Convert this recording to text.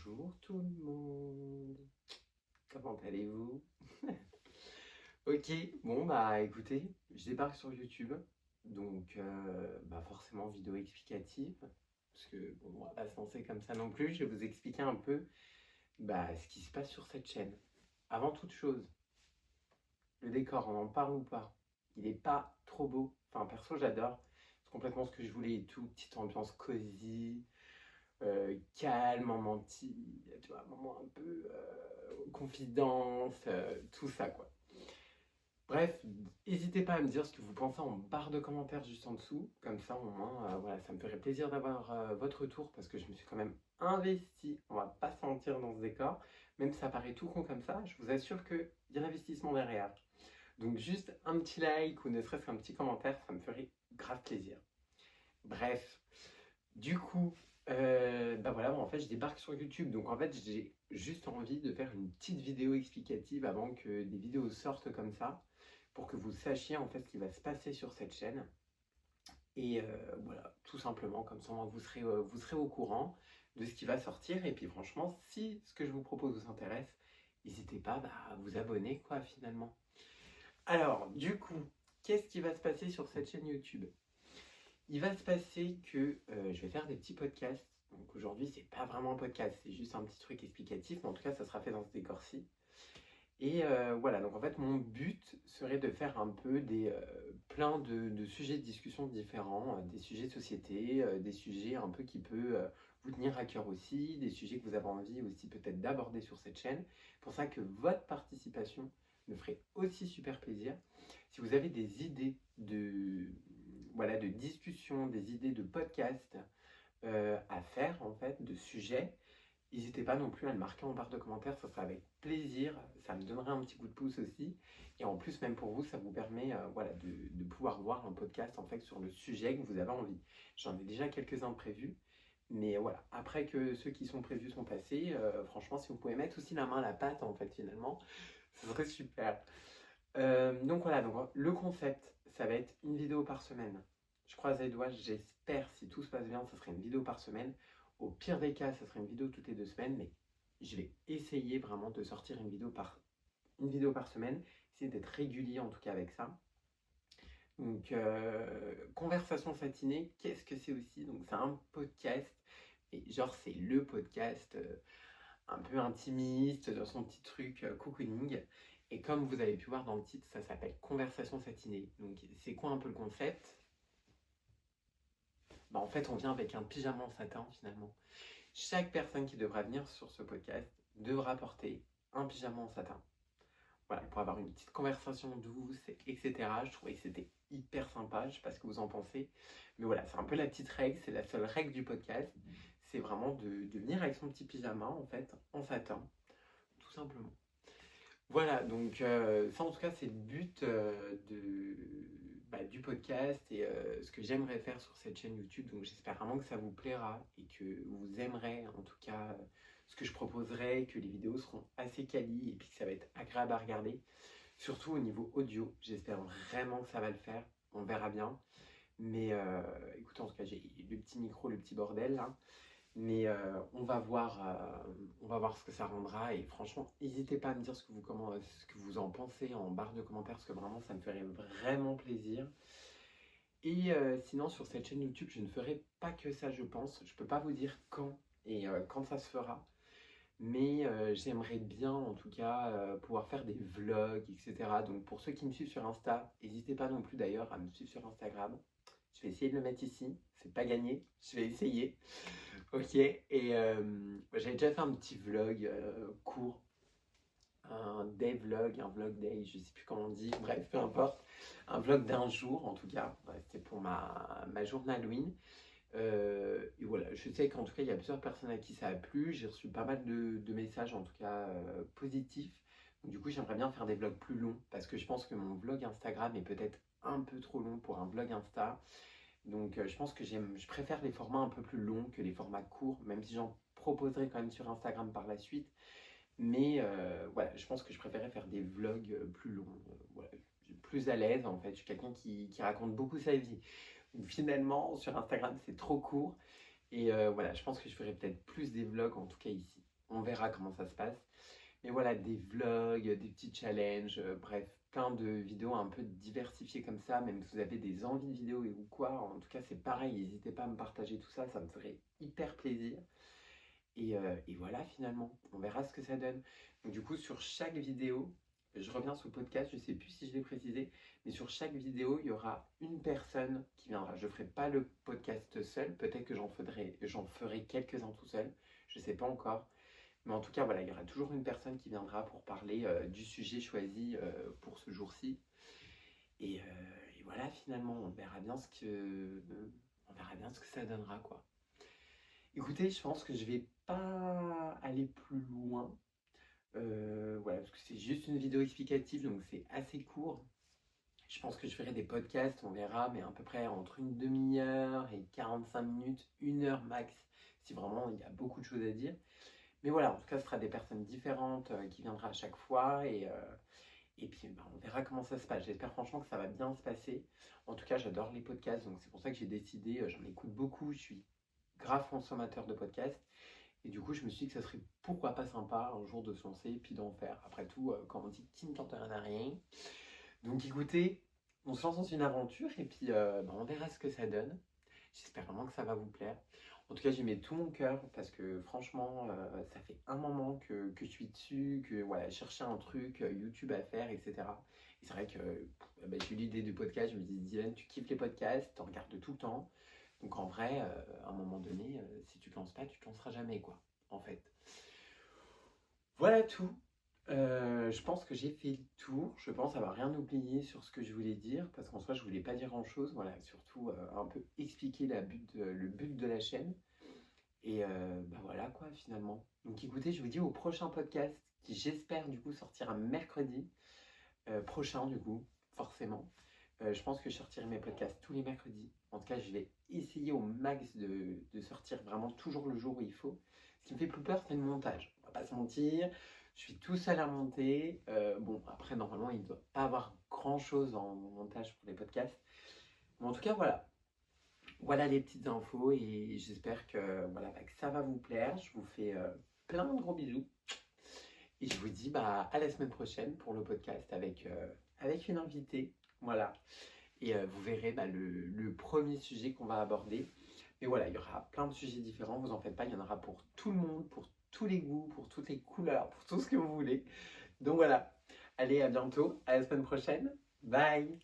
Bonjour tout le monde, comment allez-vous? Ok, bon bah écoutez, je débarque sur YouTube, donc forcément vidéo explicative, parce que bon, on va pas se lancer comme ça non plus, je vais vous expliquer un peu ce qui se passe sur cette chaîne. Avant toute chose, le décor, on en parle ou pas? Il est pas trop beau, enfin perso j'adore, c'est complètement ce que je voulais et tout, petite ambiance cosy, calme, tu vois, un moment un peu confidence, tout ça quoi. Bref, n'hésitez pas à me dire ce que vous pensez en barre de commentaires juste en dessous, comme ça au moins, voilà, ça me ferait plaisir d'avoir votre retour parce que je me suis quand même investi, on va pas se mentir dans ce décor, même si ça paraît tout con comme ça, je vous assure qu'il y a l'investissement derrière. Donc juste un petit like ou ne serait-ce qu'un petit commentaire, ça me ferait grave plaisir. Bref, du coup, voilà, en fait, je débarque sur YouTube. Donc, en fait, j'ai juste envie de faire une petite vidéo explicative avant que des vidéos sortent comme ça, pour que vous sachiez en fait ce qui va se passer sur cette chaîne. Et voilà, tout simplement, comme ça, vous serez au courant de ce qui va sortir. Et puis, franchement, si ce que je vous propose vous intéresse, n'hésitez pas à vous abonner, quoi, finalement. Alors, du coup, qu'est-ce qui va se passer sur cette chaîne YouTube? Il va se passer que je vais faire des petits podcasts. Donc aujourd'hui, c'est pas vraiment un podcast, c'est juste un petit truc explicatif, mais en tout cas, ça sera fait dans ce décor-ci. Et voilà, donc en fait, mon but serait de faire un peu plein de sujets de discussion différents, des sujets de société, des sujets un peu qui peuvent vous tenir à cœur aussi, des sujets que vous avez envie aussi peut-être d'aborder sur cette chaîne. C'est pour ça que votre participation me ferait aussi super plaisir. Si vous avez des idées de discussion, des idées de podcast à faire en fait, de sujets, n'hésitez pas non plus à le marquer en barre de commentaires, ça sera avec plaisir, ça me donnerait un petit coup de pouce aussi. Et en plus, même pour vous, ça vous permet de pouvoir voir un podcast en fait sur le sujet que vous avez envie. J'en ai déjà quelques-uns prévus, mais voilà, après que ceux qui sont prévus sont passés, franchement, si vous pouvez mettre aussi la main à la pâte en fait finalement, ce serait super. Donc voilà, donc le concept, ça va être une vidéo par semaine. Je croise les doigts, j'espère, si tout se passe bien, ça serait une vidéo par semaine. Au pire des cas, ça serait une vidéo toutes les 2 semaines, mais je vais essayer vraiment de sortir une vidéo par semaine, essayer d'être régulier en tout cas avec ça. Donc, Conversation satinée, qu'est-ce que c'est aussi? Donc, c'est un podcast, et genre, c'est le podcast un peu intimiste, dans son petit truc cocooning. Et comme vous avez pu voir dans le titre, ça s'appelle Conversation satinée. Donc, c'est quoi un peu le concept? En fait, on vient avec un pyjama en satin finalement. Chaque personne qui devra venir sur ce podcast devra porter un pyjama en satin. Voilà, pour avoir une petite conversation douce, etc. Je trouvais que c'était hyper sympa, je sais pas ce que vous en pensez. Mais voilà, c'est un peu la petite règle, c'est la seule règle du podcast. C'est vraiment de venir avec son petit pyjama, en fait, en satin, tout simplement. Voilà, donc ça en tout cas, c'est le but du podcast et ce que j'aimerais faire sur cette chaîne YouTube. Donc j'espère vraiment que ça vous plaira et que vous aimerez en tout cas ce que je proposerai, que les vidéos seront assez quali et puis que ça va être agréable à regarder. Surtout au niveau audio, j'espère vraiment que ça va le faire. On verra bien. Mais écoutez, en tout cas, j'ai le petit micro, le petit bordel là. Mais on va voir ce que ça rendra. Et franchement, n'hésitez pas à me dire ce que vous en pensez en barre de commentaires, parce que vraiment, ça me ferait vraiment plaisir. Et sinon, sur cette chaîne YouTube, je ne ferai pas que ça, je pense. Je ne peux pas vous dire quand et quand ça se fera. Mais j'aimerais bien, en tout cas, pouvoir faire des vlogs, etc. Donc, pour ceux qui me suivent sur Insta, n'hésitez pas non plus d'ailleurs à me suivre sur Instagram. Je vais essayer de le mettre ici. C'est pas gagné. Je vais essayer. Ok, et j'avais déjà fait un petit vlog court, un day vlog, un vlog day, je sais plus comment on dit, bref, peu importe, un vlog d'un jour en tout cas. Ouais, c'était pour ma journée Halloween. Et voilà, je sais qu'en tout cas il y a plusieurs personnes à qui ça a plu, j'ai reçu pas mal de messages en tout cas positifs. Donc, du coup j'aimerais bien faire des vlogs plus longs parce que je pense que mon vlog Instagram est peut-être un peu trop long pour un vlog Insta. Donc je pense que je préfère les formats un peu plus longs que les formats courts, même si j'en proposerai quand même sur Instagram par la suite. Mais voilà, je pense que je préférais faire des vlogs plus longs. Voilà, je suis plus à l'aise en fait. Je suis quelqu'un qui raconte beaucoup sa vie. Donc, finalement, sur Instagram, c'est trop court. Et voilà, je pense que je ferai peut-être plus des vlogs en tout cas ici. On verra comment ça se passe. Mais voilà, des vlogs, des petits challenges, bref, plein de vidéos un peu diversifiées comme ça. Même si vous avez des envies de vidéos ou quoi, en tout cas, c'est pareil. N'hésitez pas à me partager tout ça, ça me ferait hyper plaisir. Et voilà, finalement, on verra ce que ça donne. Donc, du coup, sur chaque vidéo, je reviens sur le podcast, je ne sais plus si je l'ai précisé, mais sur chaque vidéo, il y aura une personne qui viendra. Je ne ferai pas le podcast seul, peut-être que j'en ferai quelques-uns tout seul, je ne sais pas encore. Mais en tout cas, voilà, il y aura toujours une personne qui viendra pour parler du sujet choisi pour ce jour-ci. Et voilà, finalement, on verra bien ce que ça donnera, quoi. Écoutez, je pense que je vais pas aller plus loin. Voilà, parce que c'est juste une vidéo explicative, donc c'est assez court. Je pense que je ferai des podcasts, on verra, mais à peu près entre une demi-heure et 45 minutes, 1 heure max, si vraiment il y a beaucoup de choses à dire. Mais voilà, en tout cas, ce sera des personnes différentes qui viendront à chaque fois. Et puis, on verra comment ça se passe. J'espère franchement que ça va bien se passer. En tout cas, j'adore les podcasts, donc c'est pour ça que j'ai décidé, j'en écoute beaucoup, je suis grave consommateur de podcasts. Et du coup, je me suis dit que ça serait pourquoi pas sympa un jour de se lancer et puis d'en faire. Après tout, quand on dit qui ne tente rien à rien. Donc écoutez, on se lance dans une aventure et puis on verra ce que ça donne. J'espère vraiment que ça va vous plaire. En tout cas, j'y mets tout mon cœur parce que franchement, ça fait un moment que je suis dessus, que voilà, je cherchais un truc YouTube à faire, etc. Et c'est vrai que j'ai eu l'idée du podcast, je me dis, Dylan, tu kiffes les podcasts, tu en regardes tout le temps. Donc en vrai, à un moment donné, si tu te lances pas, tu te lanceras jamais, quoi, en fait. Voilà tout. Je pense que j'ai fait le tour. Je pense avoir rien oublié sur ce que je voulais dire, parce qu'en soi, je voulais pas dire grand-chose. Voilà, surtout un peu expliquer le but de la chaîne. Et voilà quoi, finalement. Donc écoutez, je vous dis au prochain podcast, qui j'espère du coup sortira mercredi prochain, du coup, forcément. Je pense que je sortirai mes podcasts tous les mercredis. En tout cas, je vais essayer au max de sortir vraiment toujours le jour où il faut. Ce qui me fait plus peur, c'est le montage. On va pas se mentir. Je suis tout seul à monter. Bon, après, normalement, il ne doit pas avoir grand-chose en montage pour les podcasts. Mais en tout cas, voilà. Voilà les petites infos et j'espère que, voilà, que ça va vous plaire. Je vous fais plein de gros bisous. Et je vous dis à la semaine prochaine pour le podcast avec une invitée. Voilà. Et vous verrez le premier sujet qu'on va aborder. Mais voilà, il y aura plein de sujets différents, vous en faites pas, il y en aura pour tout le monde, pour tous les goûts, pour toutes les couleurs, pour tout ce que vous voulez. Donc voilà, allez, à bientôt, à la semaine prochaine. Bye!